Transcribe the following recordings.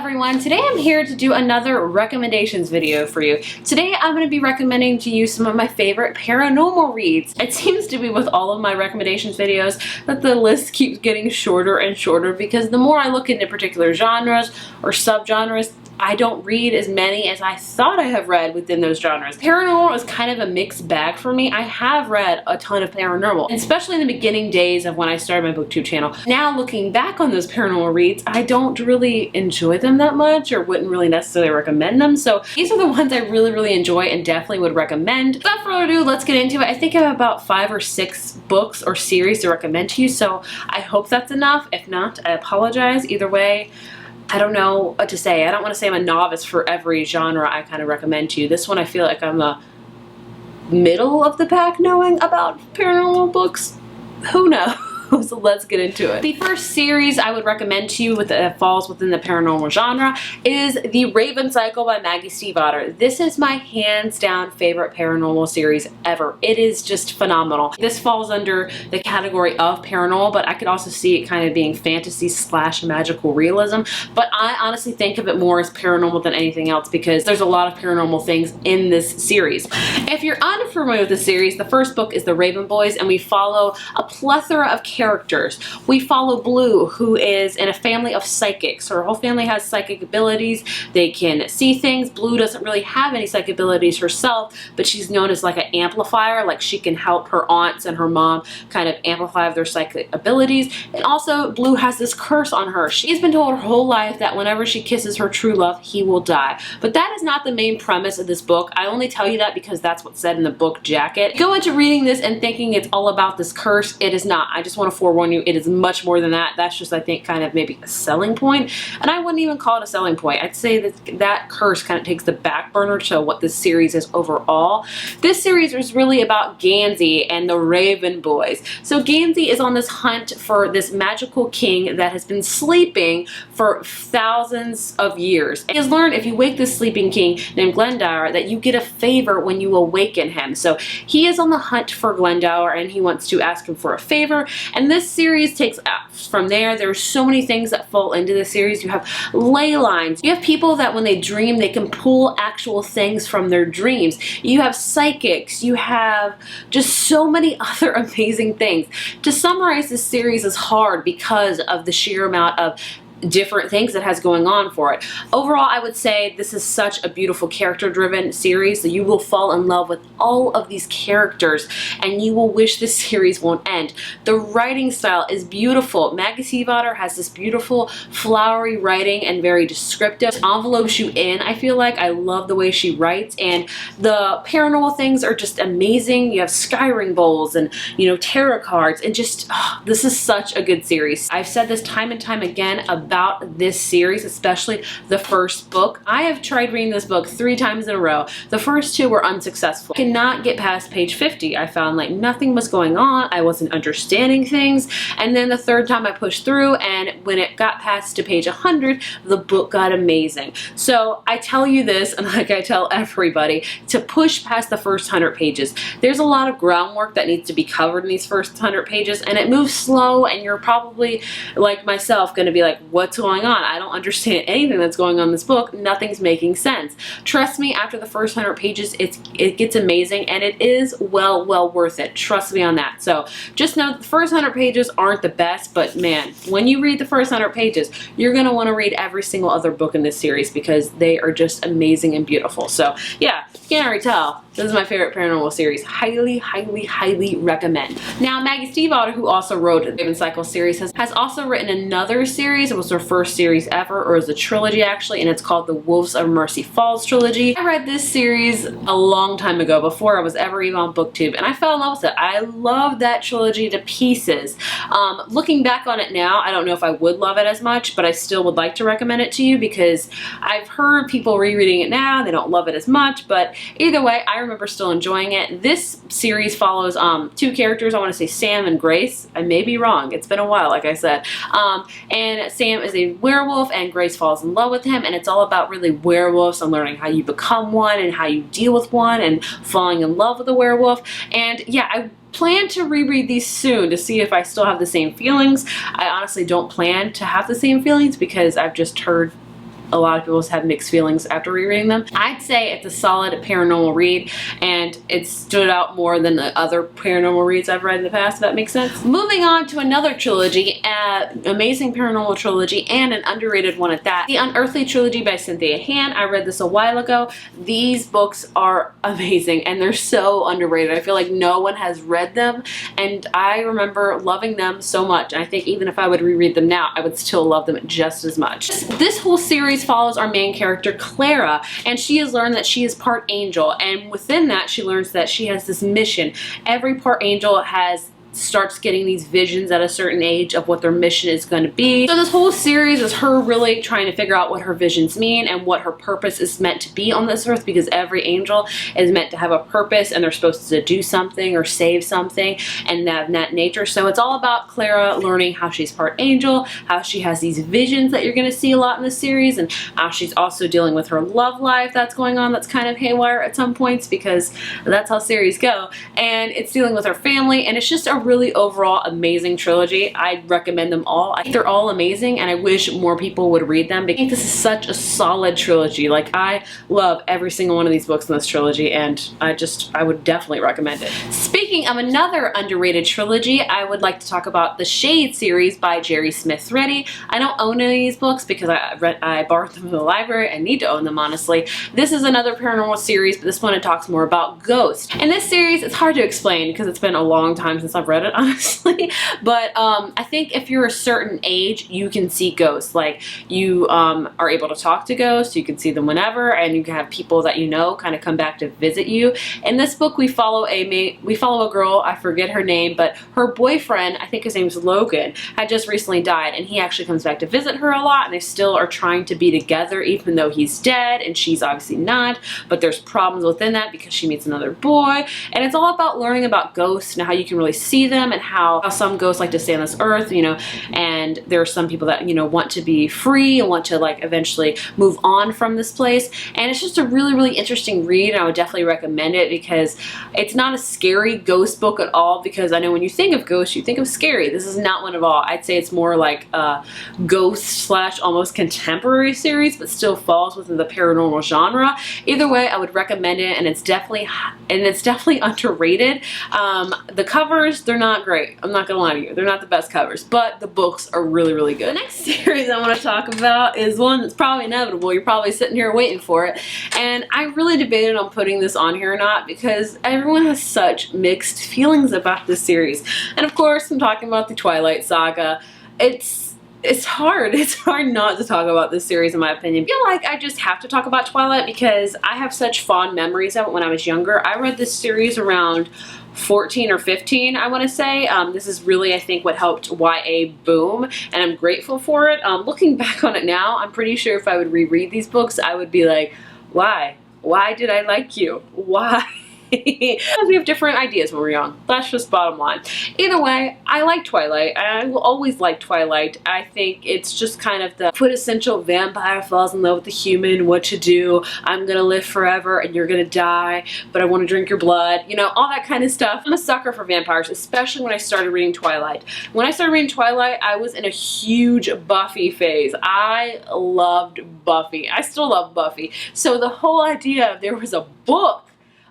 everyone, today I'm here to do another recommendations video for you. Today I'm going to be recommending to you some of my favorite paranormal reads. It seems to be with all of my recommendations videos that the list keeps getting shorter and shorter because the more I look into particular genres or subgenres, I don't read as many as I thought I have read within those genres. Paranormal is kind of a mixed bag for me. I have read a ton of paranormal, especially in the beginning days of when I started my booktube channel. Now looking back on those paranormal reads, I don't really enjoy them that much or wouldn't really necessarily recommend them. So these are the ones I really enjoy and definitely would recommend. Without further ado, let's get into it. I think I have about 5 or 6 books or series to recommend to you, so I hope that's enough. If not, I apologize. Either way, I don't know what to say. I don't want to say I'm a novice for every genre I kind of recommend to you. This one I feel like I'm the middle of the pack knowing about paranormal books. Who knows? So let's get into it. The first series I would recommend to you that falls within the paranormal genre is The Raven Cycle by Maggie Stiefvater. This is my hands down favorite paranormal series ever. It is just phenomenal. This falls under the category of paranormal, but I could also see it kind of being fantasy / magical realism. But I honestly think of it more as paranormal than anything else because there's a lot of paranormal things in this series. If you're unfamiliar with the series, the first book is The Raven Boys, and we follow a plethora of characters. We follow Blue, who is in a family of psychics. Her whole family has psychic abilities. They can see things. Blue doesn't really have any psychic abilities herself, but she's known as like an amplifier, like she can help her aunts and her mom kind of amplify their psychic abilities. And also, Blue has this curse on her. She's been told her whole life that whenever she kisses her true love, he will die. But that is not the main premise of this book. I only tell you that because that's what's said in the book jacket. Go into reading this and thinking it's all about this curse. It is not. I just want to forewarn you, it is much more than that. That's just, I think, kind of maybe a selling point. And I wouldn't even call it a selling point. I'd say that that curse kind of takes the back burner to what this series is overall. This series is really about Gansey and the Raven Boys. So Gansey is on this hunt for this magical king that has been sleeping for thousands of years. He has learned if you wake this sleeping king named Dyer that you get a favor when you awaken him. So he is on the hunt for Dyer and he wants to ask him for a favor. And this series takes from there. There's so many things that fall into this series. You have ley lines. You have people that when they dream, they can pull actual things from their dreams. You have psychics. You have just so many other amazing things. To summarize this series is hard because of the sheer amount of different things it has going on for it. Overall, I would say this is such a beautiful character-driven series that you will fall in love with all of these characters and you will wish this series won't end. The writing style is beautiful. Maggie Stiefvater has this beautiful flowery writing and very descriptive. It envelopes you in. I feel like I love the way she writes, and the paranormal things are just amazing. You have Skyring bowls and, you know, tarot cards, and just this is such a good series. I've said this time and time again about this series, especially the first book. I have tried reading this book 3 times in a row. The first 2 were unsuccessful. I could not get past page 50. I found like nothing was going on. I wasn't understanding things. And then the 3rd time I pushed through, and when it got past to page 100, the book got amazing. So I tell you this, and like I tell everybody, to push past the first 100 pages. There's a lot of groundwork that needs to be covered in these first 100 pages, and it moves slow, and you're probably, like myself, going to be like, what's going on? I don't understand anything that's going on in this book. Nothing's making sense. Trust me, after the first 100 pages, it gets amazing, and it is well worth it. Trust me on that. So just know the first 100 pages aren't the best, but man, when you read the first 100 pages, you're going to want to read every single other book in this series because they are just amazing and beautiful. So yeah, you can't already tell. This is my favorite paranormal series. Highly recommend. Now, Maggie Stiefvater, who also wrote the Raven Cycle series, has also written another series. It was her first series ever, or it was a trilogy actually, and it's called the Wolves of Mercy Falls trilogy. I read this series a long time ago, before I was ever even on BookTube, and I fell in love with it. I love that trilogy to pieces. Looking back on it now, I don't know if I would love it as much, but I still would like to recommend it to you because I've heard people rereading it now. They don't love it as much, but either way, I remember still enjoying it. This series follows 2 characters. I want to say Sam and Grace. I may be wrong. It's been a while, like I said. And Sam is a werewolf and Grace falls in love with him, and it's all about really werewolves and learning how you become one and how you deal with one and falling in love with a werewolf. And yeah, I plan to reread these soon to see if I still have the same feelings. I honestly don't plan to have the same feelings because I've just heard a lot of people have mixed feelings after rereading them. I'd say it's a solid paranormal read, and it stood out more than the other paranormal reads I've read in the past, if that makes sense. Moving on to another trilogy, amazing paranormal trilogy, and an underrated one at that. The Unearthly Trilogy by Cynthia Han. I read this a while ago. These books are amazing, and they're so underrated. I feel like no one has read them, and I remember loving them so much. And I think even if I would reread them now, I would still love them just as much. This whole series follows our main character, Clara, and she has learned that she is part angel, and within that she learns that she has this mission. Every part angel starts getting these visions at a certain age of what their mission is going to be. So this whole series is her really trying to figure out what her visions mean and what her purpose is meant to be on this earth, because every angel is meant to have a purpose and they're supposed to do something or save something and have that nature. So it's all about Clara learning how she's part angel, how she has these visions that you're going to see a lot in the series, and how she's also dealing with her love life that's going on that's kind of haywire at some points, because that's how series go. And it's dealing with her family, and it's just a really overall amazing trilogy. I recommend them all. I think they're all amazing, and I wish more people would read them. I think this is such a solid trilogy. Like, I love every single one of these books in this trilogy, and I would definitely recommend it. Speaking of another underrated trilogy, I would like to talk about the Shade series by Jerry Smith Reddy. I don't own any of these books because I borrowed them from the library. I need to own them, honestly. This is another paranormal series, but this one it talks more about ghosts. In this series, it's hard to explain because it's been a long time since I've read it, honestly, but I think if you're a certain age, you can see ghosts. Like, you are able to talk to ghosts, you can see them whenever, and you can have people that you know kind of come back to visit you. In this book, we follow a girl, I forget her name, but her boyfriend, I think his name's Logan, had just recently died, and he actually comes back to visit her a lot, and they still are trying to be together even though he's dead, and she's obviously not, but there's problems within that because she meets another boy, and it's all about learning about ghosts and how you can really see them, and how some ghosts like to stay on this earth, you know, and there are some people that, you know, want to be free and want to, like, eventually move on from this place. And it's just a really, really interesting read, and I would definitely recommend it because it's not a scary ghost book at all, because I know when you think of ghosts, you think of scary. This is not one at all. I'd say it's more like a ghost slash almost contemporary series, but still falls within the paranormal genre. Either way, I would recommend it, and it's definitely underrated. The covers, they're not great. I'm not gonna lie to you. They're not the best covers, but the books are really, really good. The next series I want to talk about is one that's probably inevitable. You're probably sitting here waiting for it. And I really debated on putting this on here or not because everyone has such mixed feelings about this series. And of course, I'm talking about the Twilight saga. It's hard. It's hard not to talk about this series, in my opinion. I feel like I just have to talk about Twilight because I have such fond memories of it when I was younger. I read this series around 14 or 15, I want to say. This is really, I think, what helped YA boom, and I'm grateful for it. Looking back on it now, I'm pretty sure if I would reread these books, I would be like, why? Why did I like you? Why? We have different ideas when we're young. That's just bottom line. Either way, I like Twilight. I will always like Twilight. I think it's just kind of the quintessential vampire falls in love with the human, what to do, I'm gonna live forever and you're gonna die, but I want to drink your blood, you know, all that kind of stuff. I'm a sucker for vampires, especially when I started reading Twilight. When I started reading Twilight, I was in a huge Buffy phase. I loved Buffy. I still love Buffy. So the whole idea there was a book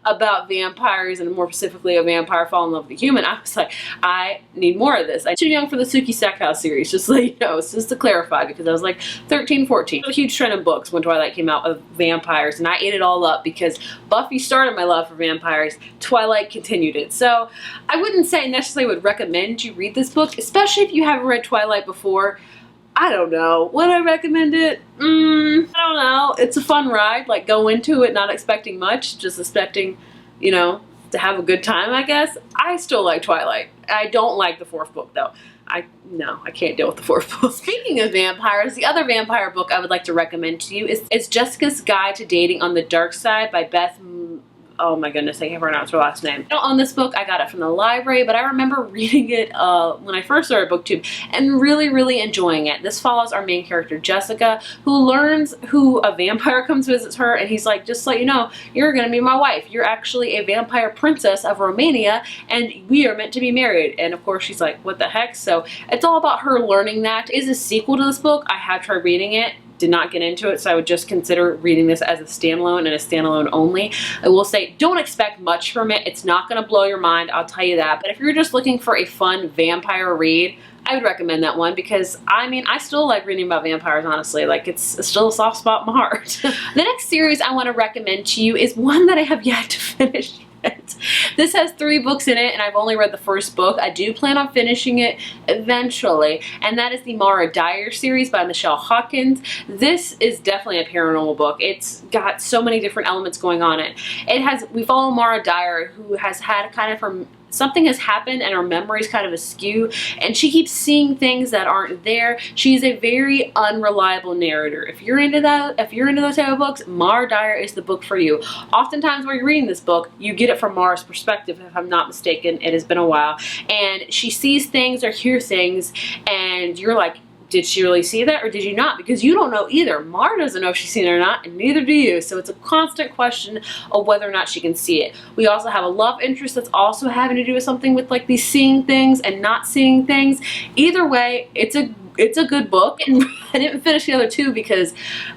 about vampires, and more specifically a vampire falling in love with a human, I was like, I need more of this. I'm too young for the Suki Stackhouse series, just so you know, just to clarify, because I was like 13, 14. A huge trend in books when Twilight came out of vampires, and I ate it all up because Buffy started my love for vampires, Twilight continued it. So I wouldn't say necessarily would recommend you read this book, especially if you haven't read Twilight before. I don't know. Would I recommend it? I don't know. It's a fun ride. Like, go into it not expecting much, just expecting, you know, to have a good time, I guess. I still like Twilight. I don't like the fourth book, though. No, I can't deal with the fourth book. Speaking of vampires, the other vampire book I would like to recommend to you is Jessica's Guide to Dating on the Dark Side by Beth. Oh my goodness, I can't pronounce her last name. I don't own this book. I got it from the library, but I remember reading it when I first started BookTube and really, really enjoying it. This follows our main character, Jessica, who learns who a vampire comes visits her, and he's like, just to let you know, you're gonna be my wife. You're actually a vampire princess of Romania, and we are meant to be married. And of course, she's like, what the heck? So it's all about her learning that. It is a sequel to this book. I have tried reading it. did not get into it, so I would just consider reading this as a standalone and a standalone only. I will say, don't expect much from it. It's not going to blow your mind, I'll tell you that. But if you're just looking for a fun vampire read, I would recommend that one because, I mean, I still like reading about vampires, honestly. Like, it's still a soft spot in my heart. The next series I want to recommend to you is one that I have yet to finish. This has 3 books in it, and I've only read the first book. I do plan on finishing it eventually, and that is the Murad Dyer series by Michelle Hawkins. This is definitely a paranormal book. It's got so many different elements going on in it. We follow Murad Dyer, who has had kind of something has happened and her memory's kind of askew, and she keeps seeing things that aren't there. She's a very unreliable narrator. If you're into those type of books, Murad Dyer is the book for you. Oftentimes when you're reading this book, you get it from Mara's perspective, if I'm not mistaken. It has been a while. And she sees things or hears things, and you're like, did she really see that or did you not? Because you don't know either. Mara doesn't know if she's seen it or not, and neither do you. So it's a constant question of whether or not she can see it. We also have a love interest that's also having to do with something with like these seeing things and not seeing things. Either way, it's a good book. And I didn't finish the other 2 because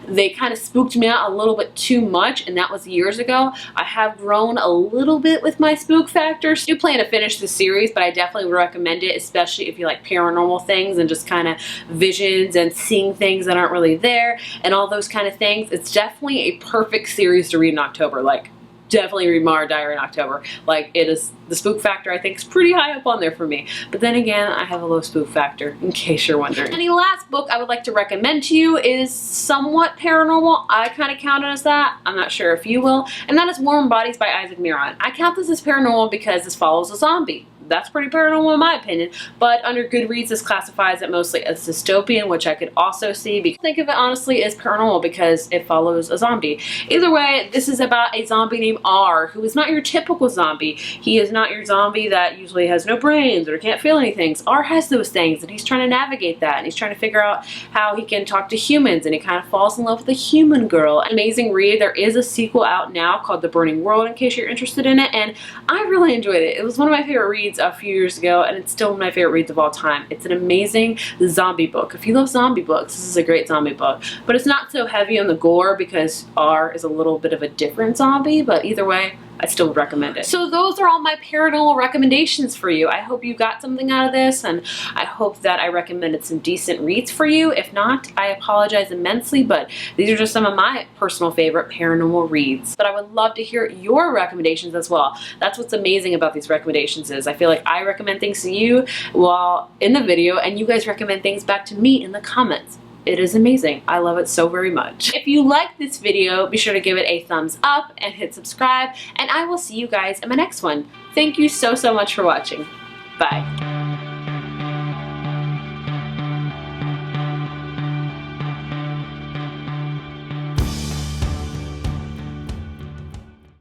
they kind of spooked me out a little bit too much, and that was years ago. I have grown a little bit with my spook factor. So I do plan to finish the series, but I definitely would recommend it, especially if you like paranormal things and just kind of visions and seeing things that aren't really there and all those kind of things. It's definitely a perfect series to read in October. Like, definitely read Murad Dyer in October. Like, it is, the spook factor I think is pretty high up on there for me. But then again, I have a low spook factor, in case you're wondering. And the last book I would like to recommend to you is somewhat paranormal. I kind of count it as that. I'm not sure if you will. And that is Warm Bodies by Isaac Murad. I count this as paranormal because this follows a zombie. That's pretty paranormal in my opinion, but under Goodreads this classifies it mostly as dystopian, which I could also see. Because think of it honestly as paranormal because it follows a zombie. Either way, this is about a zombie named R, who is not your typical zombie. He is not your zombie that usually has no brains or can't feel anything. R has those things, and he's trying to navigate that, and he's trying to figure out how he can talk to humans, and he kind of falls in love with a human girl. An amazing read. There is a sequel out now called The Burning World, in case you're interested in it, and I really enjoyed it. It was one of my favorite reads a few years ago, and it's still one of my favorite reads of all time. It's an amazing zombie book. If you love zombie books, this is a great zombie book. But it's not so heavy on the gore because R is a little bit of a different zombie, but either way, I still would recommend it. So those are all my paranormal recommendations for you. I hope you got something out of this, and I hope that I recommended some decent reads for you. If not, I apologize immensely, but these are just some of my personal favorite paranormal reads. But I would love to hear your recommendations as well. That's what's amazing about these recommendations is I feel like I recommend things to you while in the video, and you guys recommend things back to me in the comments. It is amazing. I love it so very much. If you like this video, be sure to give it a thumbs up and hit subscribe, and I will see you guys in my next one. Thank you so much for watching. Bye.